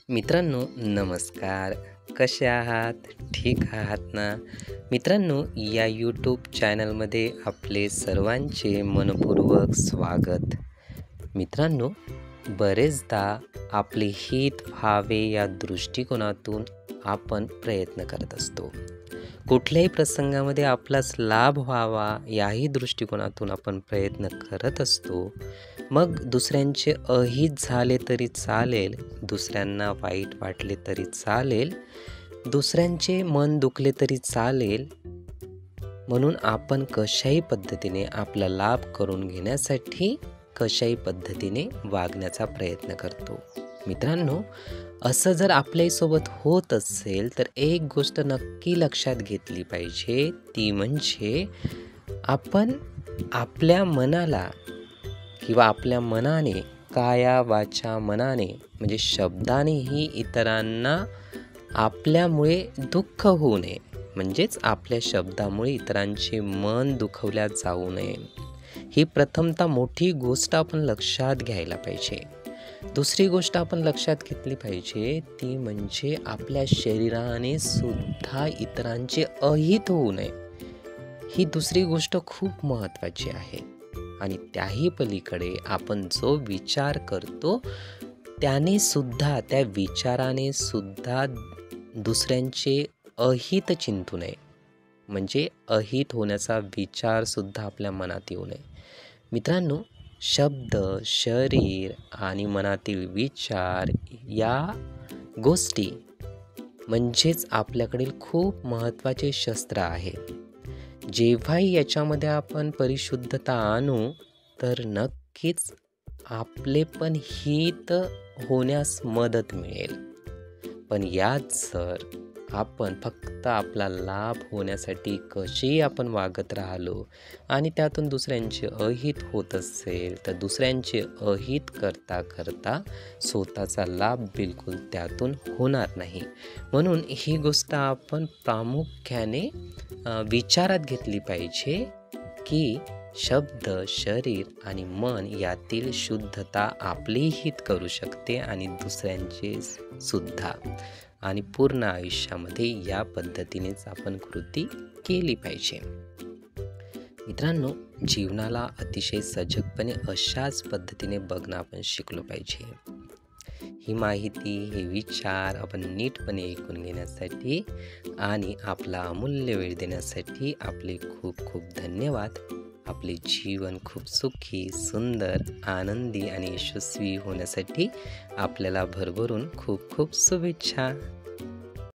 मित्रांनो नमस्कार. कसे आहात? ठीक आहात ना? मित्रांनो, या यूट्यूब चॅनलमध्ये आपले सर्वांचे मनपूर्वक स्वागत. मित्रांनो, बरेचदा आपले हित व्हावे या दृष्टिकोनातून आपण प्रयत्न करत असतो. कुठल्याही प्रसंगामध्ये आपलाच लाभ व्हावा याही दृष्टिकोनातून आपण प्रयत्न करत असतो. मग दुसऱ्यांचे अहित झाले तरी चालेल, दुसऱ्यांना वाईट वाटले तरी चालेल, दुसऱ्यांचे मन दुखले तरी चालेल, म्हणून आपण कशाही पद्धतीने आपला लाभ करून घेण्यासाठी कशाही पद्धतीने वागण्याचा प्रयत्न करतो. मित्रांनो, असं जर आपल्यासोबत होत असेल तर एक गोष्ट नक्की लक्षात घेतली पाहिजे, ती म्हणजे आपण आपल्या मनाला किंवा आपल्या मनाने, काया वाचा मनाने म्हणजे शब्दानेही इतरांना आपल्यामुळे दुःख होऊ नये, म्हणजेच आपल्या शब्दामुळे इतरांचे मन दुखवल्या जाऊ नये. ही प्रथमतः मोठी गोष्ट आपण लक्षात घ्यायला पाहिजे. दुसरी गोष्ट आपण लक्षात घेतली पाहिजे, ती म्हणजे आपल्या शरीराने सुद्धा इतरांचे अहित होऊ नये. ही दुसरी गोष्ट खूप महत्त्वाची आहे. आणि त्याही पलीकडे आपण जो विचार करतो त्याने सुद्धा, त्या विचाराने सुद्धा दुसऱ्यांचे अहित चिंतू नये, म्हणजे अहित होण्याचा विचार सुद्धा आपल्या मनात येऊ नये. मित्रांनो, शब्द, शरीर आणि मनातील विचार या गोष्टी म्हणजेच आपल्याकडील खूप महत्त्वाचे शस्त्र आहे. जेव्हाही याच्यामध्ये आपण परिशुद्धता आणू तर नक्कीच आपले पण हित होण्यास मदत मिळेल. पण यात जर आपण फक्त आपला लाभ होण्यासाठी कसेही आपण वागत राहिलो आणि त्यातून दुसऱ्यांचे अहित होत असेल तर दुसऱ्यांचे अहित करता करता स्वतःचा लाभ बिलकुल त्यातून होणार नाही. म्हणून ही गोष्ट आपण प्रामुख्याने विचारात घेतली पाहिजे की शब्द, शरीर आणि मन यातील शुद्धता आपले हित करू शकते आणि दुसऱ्यांचे सुद्धा. आणि पूर्ण आयुष्यामध्ये या पद्धतीनेच आपण कृती केली पाहिजे. मित्रांनो, जीवनाला अतिशय सजगपणे अशाच पद्धतीने बघणं आपण शिकलो पाहिजे. ही माहिती, हे विचार आपण नीटपणे ऐकून घेण्यासाठी आणि आपला अमूल्य वेळ देण्यासाठी आपले खूप खूप धन्यवाद. आपले जीवन खूप सुखी, सुंदर, आनंदी आणि यशस्वी होण्यासाठी आपल्याला भरभरून खूप खूप शुभेच्छा.